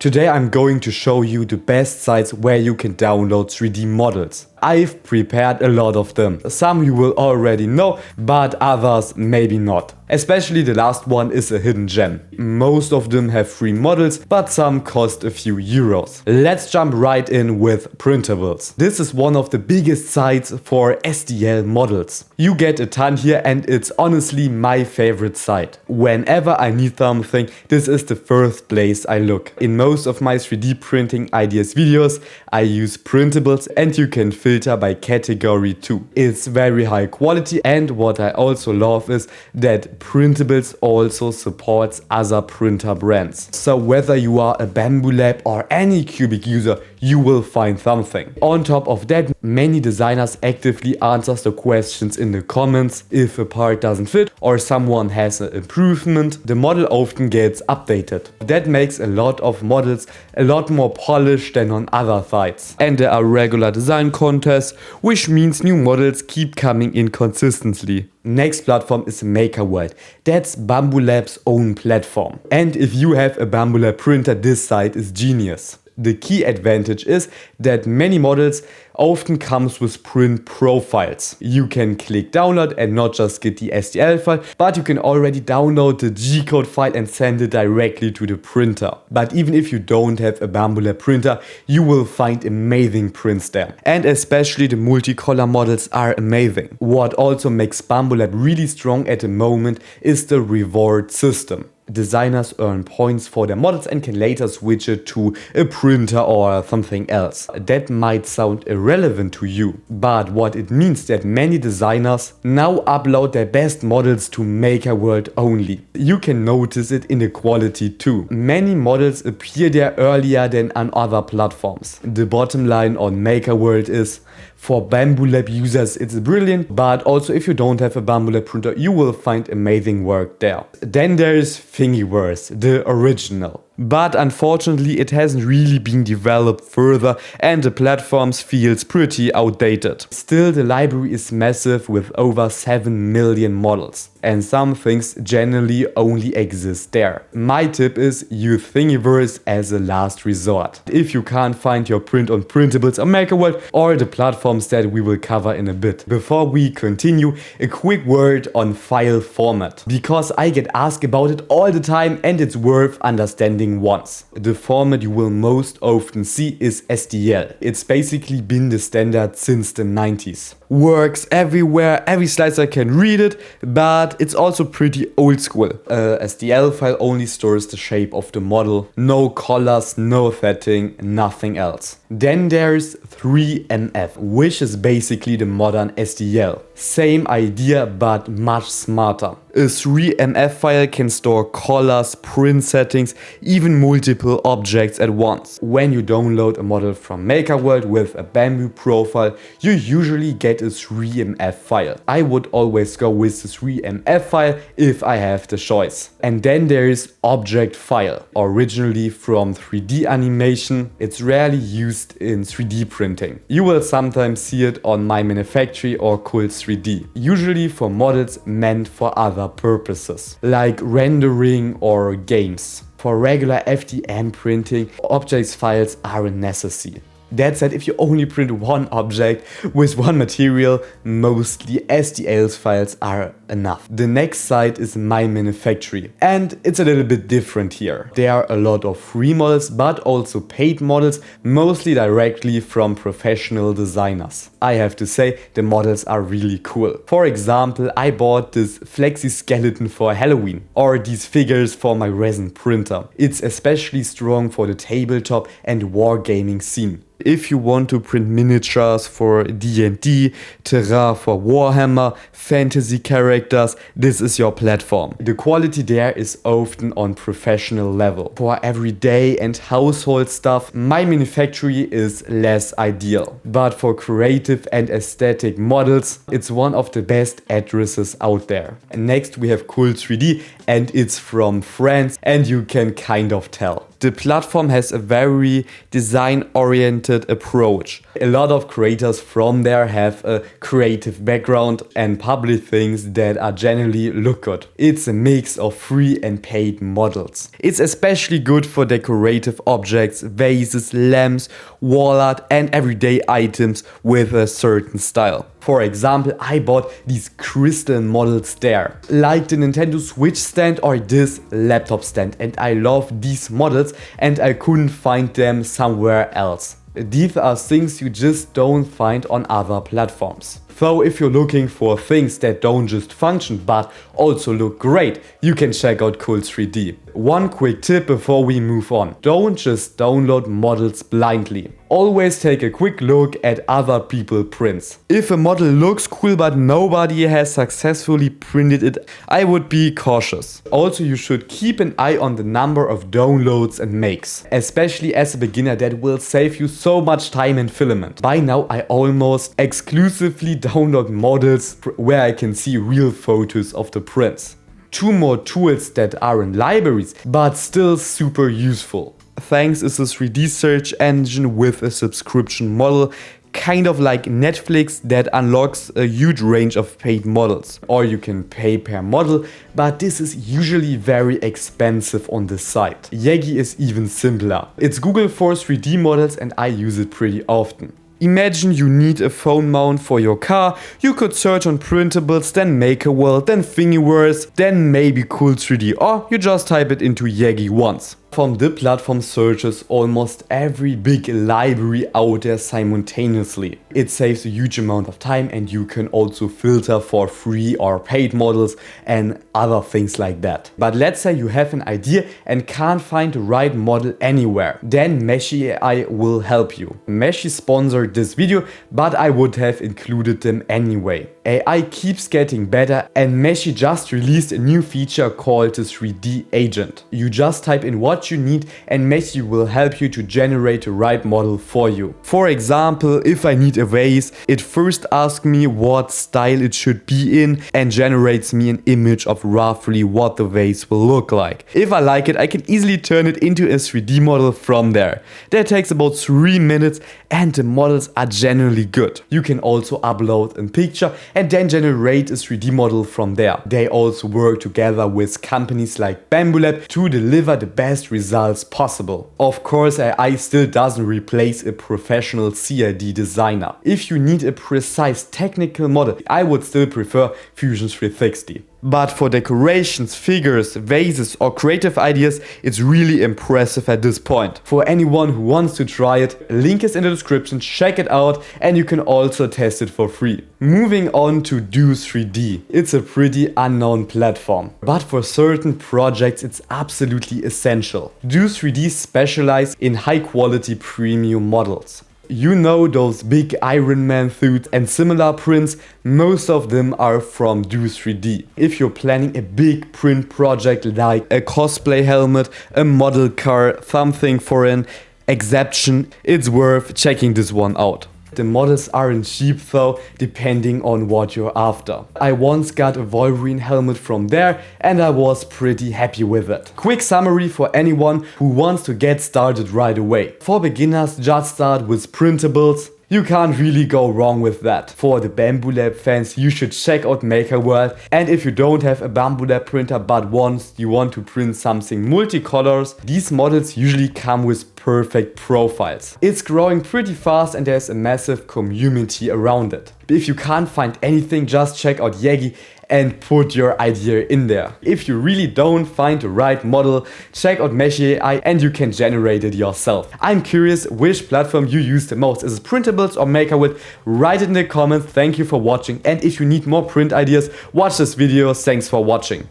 Today I'm going to show you the best sites where you can download 3D models. I've prepared a lot of them. Some you will already know, but others maybe not. Especially the last one is a hidden gem. Most of them have free models, but some cost a few euros. Let's jump right in with Printables. This is one of the biggest sites for STL models. You get a ton here and it's honestly my favorite site. Whenever I need something, this is the first place I look. In most of my 3D printing ideas videos, I use Printables and you can filter by category too. It's very high quality, and what I also love is that Printables also supports other printer brands. So whether you are a Bambu Lab or any Cubic user, you will find something. On top of that, many designers actively answer the questions in the comments. If a part doesn't fit or someone has an improvement, the model often gets updated. That makes a lot of models a lot more polished than on other sites. And there are regular design contests, which means new models keep coming in consistently. Next platform is MakerWorld. That's Bambu Lab's own platform. And if you have a Bambu Lab printer, this site is genius. The key advantage is that many models often comes with print profiles. You can click download and not just get the STL file, but you can already download the G-code file and send it directly to the printer. But even if you don't have a Bambu Lab printer, you will find amazing prints there. And especially the multicolor models are amazing. What also makes Bambu Lab really strong at the moment is the reward system. Designers earn points for their models and can later switch it to a printer or something else. That might sound irrelevant to you, but what it means that many designers now upload their best models to MakerWorld only. You can notice it in the quality too. Many models appear there earlier than on other platforms. The bottom line on MakerWorld is, for Bambu Lab users it's brilliant, but also if you don't have a Bambu Lab printer, you will find amazing work there. Then there is Thingiverse, the original. But unfortunately it hasn't really been developed further and the platform feels pretty outdated. Still, the library is massive with over 7 million models, and some things generally only exist there. My tip is use Thingiverse as a last resort if you can't find your print on Printables or MakerWorld or the platforms that we will cover in a bit. Before we continue, a quick word on file format, because I get asked about it all the time and it's worth understanding once. The format you will most often see is STL. It's basically been the standard since the 90s. Works everywhere, every slicer can read it, but it's also pretty old school. A STL file only stores the shape of the model, no colors, no setting, nothing else. Then there's 3MF, which is basically the modern STL. Same idea but much smarter. A 3MF file can store colors, print settings, even multiple objects at once. When you download a model from MakerWorld with a Bambu profile, you usually get a 3MF file. I would always go with the 3MF file if I have the choice. And then there is object file. Originally from 3D animation, it's rarely used in 3D printing. You will sometimes see it on My Manufactory or Cult 3D, usually for models meant for other purposes, like rendering or games. For regular FDM printing, objects files are a necessity. That said, if you only print one object with one material, mostly STL files are enough. The next site is My Manufactory, and it's a little bit different here. There are a lot of free models, but also paid models, mostly directly from professional designers. I have to say, the models are really cool. For example, I bought this Flexi skeleton for Halloween, or these figures for my resin printer. It's especially strong for the tabletop and wargaming scene. If you want to print miniatures for D&D, Terra for Warhammer, fantasy characters, this is your platform. The quality there is often on professional level. For everyday and household stuff, My Manufactory is less ideal. But for creative and aesthetic models, it's one of the best addresses out there. And next we have Cult 3D, and it's from France, and you can kind of tell. The platform has a very design-oriented approach. A lot of creators from there have a creative background and publish things that are generally look good. It's a mix of free and paid models. It's especially good for decorative objects, vases, lamps, wall art and everyday items with a certain style. For example, I bought these crystal models there, like the Nintendo Switch stand or this laptop stand, and I love these models and I couldn't find them somewhere else. These are things you just don't find on other platforms. So if you're looking for things that don't just function but also look great, you can check out Cult3D. One quick tip before we move on: don't just download models blindly. Always take a quick look at other people's prints. If a model looks cool but nobody has successfully printed it, I would be cautious. Also, you should keep an eye on the number of downloads and makes. Especially as a beginner, that will save you so much time and filament. By now I almost exclusively download models where I can see real photos of the prints. Two more tools that are in libraries but still super useful. Thanks is a 3D search engine with a subscription model, kind of like Netflix, that unlocks a huge range of paid models. Or you can pay per model, but this is usually very expensive on the site. Yagi is even simpler. It's Google for 3D models and I use it pretty often. Imagine you need a phone mount for your car. You could search on printables, then MakerWorld, then Thingiverse, then maybe Cult3D, or you just type it into Yagi once. From the platform searches almost every big library out there simultaneously. It saves a huge amount of time and you can also filter for free or paid models and other things like that. But let's say you have an idea and can't find the right model anywhere. Then Meshi AI will help you. Meshi sponsored this video, but I would have included them anyway. AI keeps getting better and Meshi just released a new feature called the 3D agent. You just type in what you need and Meshi will help you to generate the right model for you. For example, if I need a vase, it first asks me what style it should be in and generates me an image of roughly what the vase will look like. If I like it, I can easily turn it into a 3D model from there. That takes about 3 minutes and the models are generally good. You can also upload a picture and then generate a 3D model from there. They also work together with companies like Bambu Lab to deliver the best results possible. Of course, AI still doesn't replace a professional CAD designer. If you need a precise technical model, I would still prefer Fusion 360. But for decorations, figures, vases or creative ideas, it's really impressive at this point. For anyone who wants to try it, link is in the description, check it out and you can also test it for free. Moving on to Do3D. It's a pretty unknown platform, but for certain projects it's absolutely essential. Do3D specializes in high quality premium models. You know those big Iron Man suits and similar prints, most of them are from Do3D. If you're planning a big print project like a cosplay helmet, a model car, something for an exception, it's worth checking this one out. The models aren't cheap though, depending on what you're after. I once got a Wolverine helmet from there and I was pretty happy with it. Quick summary for anyone who wants to get started right away. For beginners, just start with printables. You can't really go wrong with that. For the Bambu Lab fans, you should check out MakerWorld. And if you don't have a Bambu Lab printer but you want to print something multicolors, these models usually come with perfect profiles. It's growing pretty fast and there's a massive community around it. If you can't find anything, just check out Yagi and put your idea in there. If you really don't find the right model, check out Meshi AI and you can generate it yourself. I'm curious which platform you use the most. Is it Printables or MakerWorld? Write it in the comments. Thank you for watching, and if you need more print ideas, watch this video. Thanks for watching.